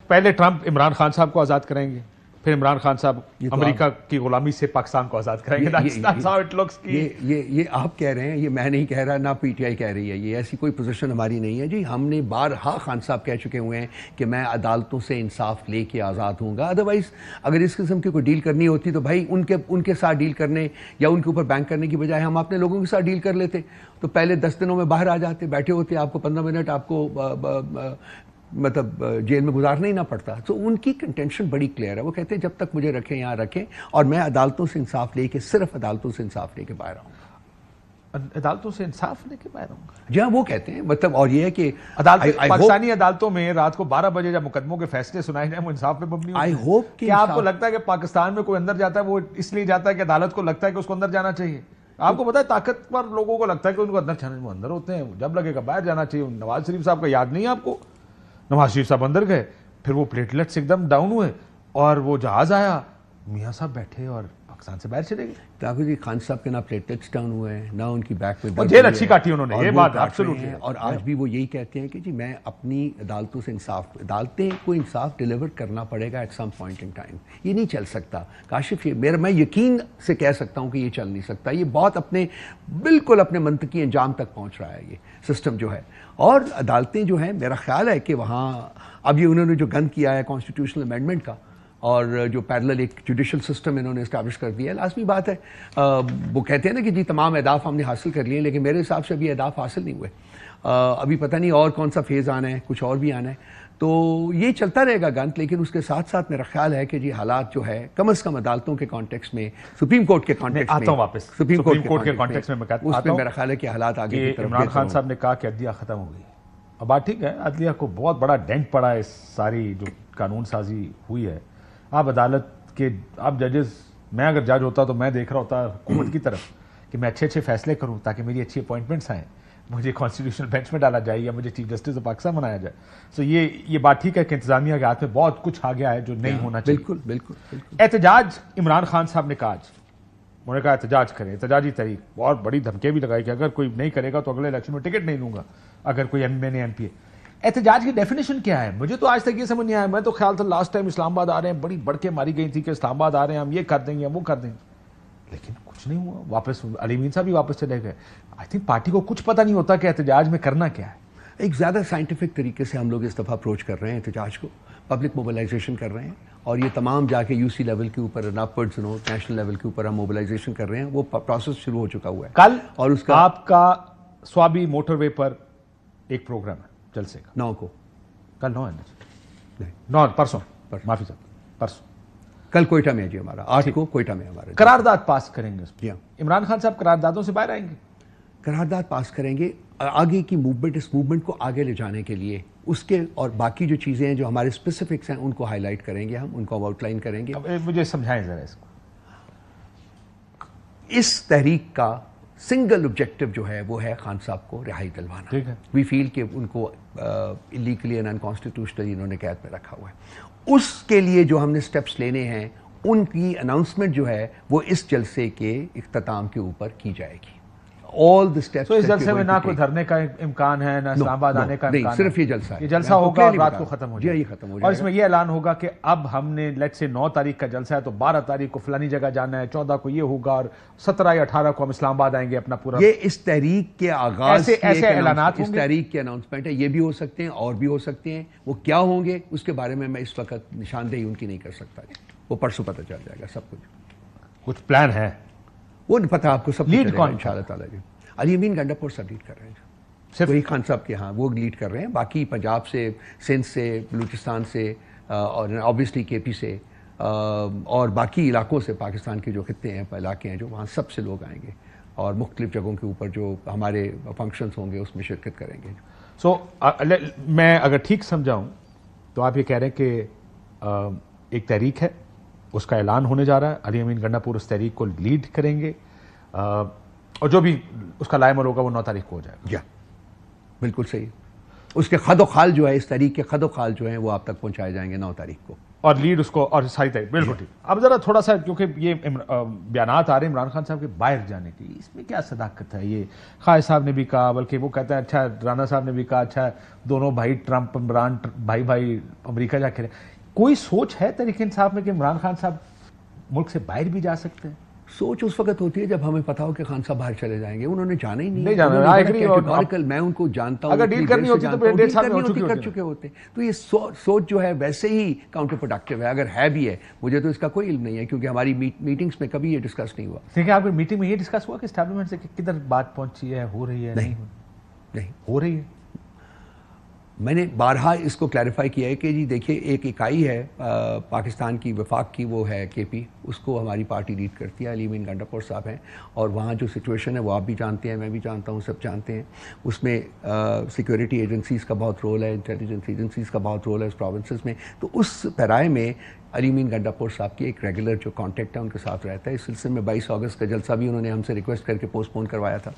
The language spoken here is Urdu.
پہلے ٹرمپ عمران خان صاحب کو آزاد کریں گے، پھر عمران خان صاحب امریکہ کی غلامی سے پاکستان کو آزاد کریں گے. یہ آپ کہہ رہے ہیں، یہ میں نہیں کہہ رہا، نہ پی ٹی آئی کہہ رہی ہے. یہ ایسی کوئی پوزیشن ہماری نہیں ہے جی. ہم نے بارہا خان صاحب کہہ چکے ہوئے ہیں کہ میں عدالتوں سے انصاف لے کے آزاد ہوں گا. ادروائز اگر اس قسم کی کوئی ڈیل کرنی ہوتی تو بھائی ان کے ساتھ ڈیل کرنے یا ان کے اوپر بینک کرنے کی بجائے ہم اپنے لوگوں کے ساتھ ڈیل کر لیتے. تو پہلے 10 دنوں میں باہر آ جاتے، بیٹھے ہوتے، آپ کو 15 منٹ آپ کو مطلب جیل میں گزارنا ہی نہ پڑتا. تو ان کی کنٹینشن بڑی کلیئر ہے. وہ کہتے ہیں جب تک مجھے رکھیں یہاں رکھیں، اور میں عدالتوں سے انصاف لے کے، صرف عدالتوں سے انصاف لے کے باہر آؤں گا. عدالتوں سے انصاف لے کے باہر آؤں گا جی ہاں، وہ کہتے ہیں. مطلب اور یہ ہے کہ پاکستانی عدالتوں میں رات کو 12 بجے جب مقدموں کے فیصلے سنائے جائیں وہ انصاف پہ مبنی ہوتے ہیں. کیا آپ کو لگتا ہے کہ پاکستان میں کوئی اندر جاتا ہے وہ اس لیے جاتا ہے کہ عدالت کو لگتا ہے کہ اس کو اندر جانا چاہیے؟ آپ کو پتا ہے طاقتور لوگوں کو لگتا ہے کہ ان کو اندر جانا، وہ اندر ہوتے ہیں، جب لگے گا باہر جانا چاہیے. نواز شریف صاحب کا یاد نہیں ہے آپ کو؟ نواز شریف صاحب اندر گئے، پھر وہ پلیٹلیٹس ایک دم ڈاؤن ہوئے اور وہ جہاز آیا، میاں صاحب بیٹھے اور پاکستان سے باہر چلے گئے. تاکہ جی خان صاحب کے نہ پلیٹلیٹس ڈاؤن ہوئے ہیں، نہ ان کی بیک میں جیل اچھی کاٹی انہوں نے، یہ بات ایبسولوٹلی. اور آج بھی وہ یہی کہتے ہیں کہ جی میں اپنی عدالتوں سے عدالتیں کو انصاف ڈیلیور کرنا پڑے گا at some point in time. یہ نہیں چل سکتا کاشف. یہ میں یقین سے کہہ سکتا ہوں کہ یہ چل نہیں سکتا. یہ بہت بالکل اپنے منطقی انجام تک پہنچ رہا ہے یہ سسٹم جو ہے. اور عدالتیں جو ہیں، میرا خیال ہے کہ وہاں اب یہ انہوں نے جو گند کیا ہے کانسٹیٹیوشنل امینڈمنٹ کا، اور جو پیرلل ایک جوڈیشل سسٹم انہوں نے اسٹیبلش کر دیا ہے، لازمی بات ہے. وہ کہتے ہیں نا کہ جی تمام اہداف ہم نے حاصل کر لیے، لیکن میرے حساب سے ابھی اہداف حاصل نہیں ہوئے. ابھی پتہ نہیں اور کون سا فیز آنا ہے، کچھ اور بھی آنا ہے. تو یہ چلتا رہے گا گند. لیکن اس کے ساتھ ساتھ میرا خیال ہے کہ جی حالات جو ہے کم از کم عدالتوں کے کانٹیکس میں، سپریم کورٹ کے کانٹیکس میں، واپس سپریم کورٹ کے کانٹیکس میں اس پہ میرا خیال ہے کہ حالات آگے کی طرف. عمران خان صاحب نے کہا کہ عدلیہ ختم ہو گئی. اب بات ٹھیک ہے، عدلیہ کو بہت بڑا ڈینٹ پڑا ہے اس ساری جو قانون سازی ہوئی ہے. آپ عدالت کے، آپ ججز، میں اگر جج ہوتا تو میں دیکھ رہا ہوتا حکومت کی طرف کہ میں اچھے فیصلے کروں تاکہ میری اچھی اپوائنٹمنٹس آئیں، مجھے کانسٹیٹیوشنل بینچ میں ڈالا جائے یا مجھے چیف جسٹس آف پاکستان بنایا جائے. سو یہ بات ٹھیک ہے کہ انتظامیہ کے ہاتھ میں بہت کچھ آ گیا ہے جو نہیں ہونا چاہیے. بالکل. احتجاج عمران خان صاحب نے کہا، انہوں نے کہا احتجاج کریں، احتجاجی تحریک. بہت بڑی دھمکیاں بھی لگائی کہ اگر کوئی نہیں کرے گا تو اگلے الیکشن میں ٹکٹ نہیں دوں گا اگر کوئی میں نے ایم پی ہے. احتجاج کی ڈیفینیشن کیا ہے؟ مجھے تو آج تک یہ سمجھ نہیں آیا. میں تو خیال تھا لاسٹ ٹائم اسلام آباد آ رہے ہیں، بڑی بڑھ کے ماری گئی تھی کہ اسلام آباد آ رہے ہیں، ہم یہ کر دیں گے، ہم وہ کر دیں گے، لیکن کچھ نہیں ہوا. واپس علی امین صاحب بھی واپس چلے گئے. آئی تھنک پارٹی کو کچھ پتہ نہیں ہوتا کہ احتجاج میں کرنا کیا ہے. ایک زیادہ سائنٹیفک طریقے سے ہم لوگ اس دفعہ اپروچ کر رہے ہیں احتجاج کو. پبلک موبلائزیشن کر رہے ہیں، اور یہ تمام جا کے یو سی لیول کے اوپر، اپورڈز نیشنل لیول کے اوپر ہم موبلائزیشن کر رہے ہیں. وہ پروسیس شروع ہو چکا ہوا ہے کل. اور اس کا آپ کا سوابی موٹر وے پر ایک پروگرام ہے جلسے کا 9 کو. کل 9 ہے، 9 پرسوں، معافی صاحب، پرسوں. کل کوئٹہ میں ہے جی ہمارا، 8 کو کوئٹہ میں ہمارا قرارداد پاس کریں گے. جی ہاں. عمران خان صاحب قراردادوں سے باہر آئیں گے؟ قرارداد پاس کریں گے. آگے کی موومنٹ، اس موومنٹ کو آگے لے جانے کے لیے اس کے اور باقی جو چیزیں ہیں جو ہمارے اسپیسیفکس ہیں ان کو ہائی لائٹ کریں گے، ہم ان کو آؤٹ لائن کریں گے. مجھے سمجھائیں ذرا اس کو. اس تحریک کا سنگل آبجیکٹو جو ہے وہ ہے خان صاحب کو رہائی دلوانا. ٹھیک ہے. وی فیل کہ ان کو الیگلی اینڈ انکانسٹیٹیوشنلی انہوں نے قید پہ رکھا ہوا ہے. اس کے لیے جو ہم نے سٹیپس لینے ہیں ان کی اناؤنسمنٹ جو ہے وہ اس جلسے کے اختتام کے اوپر کی جائے گی. all the steps. تو اس جلسے میں نہ کوئی دھرنے کا امکان ہے، نہ اسلام آباد آنے کا امکان ہے؟ صرف یہ جلسہ ہے. یہ جلسہ ہوگا اور رات کو ختم ہو جائے گا. اور اس میں یہ اعلان ہوگا کہ اب ہم نے لیٹ سے 9 تاریخ کا جلسہ ہے تو 12 تاریخ کو فلانی جگہ جانا ہے، 14 کو یہ ہوگا، اور 17 یا 18 کو ہم اسلام آباد آئیں گے. اپنا پورا یہ اس تحریک کے آغاز ایسے اعلانات، اس تحریک کے اناؤنسمنٹ ہے. یہ بھی ہو سکتے ہیں اور بھی ہو سکتے ہیں. وہ کیا ہوں گے اس کے بارے میں اس وقت نشاندہی ان کی نہیں کر سکتا. وہ پرسوں پتہ چل جائے گا سب کچھ پلان ہے وہ پتہ آپ کو سب. لیڈ کون؟ انشاءاللہ تعالیٰ جی علی امین گنڈا صاحب لیڈ کر رہے ہیں. صرف وہی خان صاحب کے ہاں وہ لیڈ کر رہے ہیں. باقی پنجاب سے، سندھ سے، بلوچستان سے، اور آبویسلی کے پی سے، اور باقی علاقوں سے، پاکستان کے جو خطے ہیں، علاقے ہیں جو وہاں، سب سے لوگ آئیں گے اور مختلف جگہوں کے اوپر جو ہمارے فنکشنز ہوں گے اس میں شرکت کریں گے. سو میں اگر ٹھیک سمجھاؤں تو آپ یہ کہہ رہے ہیں کہ ایک تحریک ہے، اس کا اعلان ہونے جا رہا ہے، علی امین گنڈا پور اس تحریک کو لیڈ کریں گے، اور جو بھی اس کا لائے عمل ہوگا وہ 9 تاریخ کو ہو جائے گا. جی بالکل صحیح. اس کے خد و خال جو ہے، اس تحریک کے خد و خال جو ہیں وہ آپ تک پہنچائے جائیں گے 9 تاریخ کو. اور لیڈ اس کو اور ساری طرح بالکل ٹھیک. اب ذرا تھوڑا سا کیونکہ یہ بیانات آ رہے ہیں عمران خان صاحب کے باہر جانے کے، اس میں کیا صداقت ہے؟ یہ خالد صاحب نے بھی کہا، بلکہ وہ کہتا ہے اچھا رانا صاحب نے بھی کہا اچھا دونوں بھائی ٹرمپ عمران بھائی امریکہ جا کے رہے. کوئی سوچ ہے تحریک انصاف میں کہ عمران خان صاحب ملک سے باہر بھی جا سکتے ہیں؟ سوچ اس وقت ہوتی ہے جب ہمیں پتا ہو کہ خان صاحب باہر چلے جائیں گے. انہوں نے جانا ہی نہیں جانا. میں ان کو جانتا ہوں، اگر ڈیل کرنی ہوتی تو ڈیڑھ سال میں کر چکے ہوتے. تو یہ سوچ جو ہے ویسے ہی کاؤنٹر پروڈکٹیو ہے. اگر ہے بھی ہے، مجھے تو اس کا کوئی علم نہیں ہے کیونکہ ہماری میٹنگز میں کبھی یہ ڈسکس نہیں ہوا. دیکھیں آپ کی میٹنگ میں یہ ڈسکس ہوا کہ اسٹیبلمنٹ سے کدھر بات پہنچی ہے، ہو رہی ہے نہیں ہو رہی ہے؟ میں نے بارہا اس کو کلیریفائی کیا ہے کہ جی دیکھیے ایک اکائی ہے پاکستان کی وفاق کی، وہ ہے کے پی، اس کو ہماری پارٹی لیڈ کرتی ہے، علی امین گنڈاپور صاحب ہیں. اور وہاں جو سچویشن ہے وہ آپ بھی جانتے ہیں، میں بھی جانتا ہوں، سب جانتے ہیں. اس میں سیکیورٹی ایجنسیز کا بہت رول ہے، انٹیلیجنس ایجنسیز کا بہت رول ہے اس پروونسز میں. تو اس پیرائے میں علی امین گنڈاپور صاحب کی ایک ریگولر جو کانٹیکٹ ہے ان کے ساتھ رہتا ہے. اس سلسلے میں 22 اگست کا جلسہ بھی انہوں نے ہم سے ریکویسٹ کر کے پوسٹ پون کروایا تھا.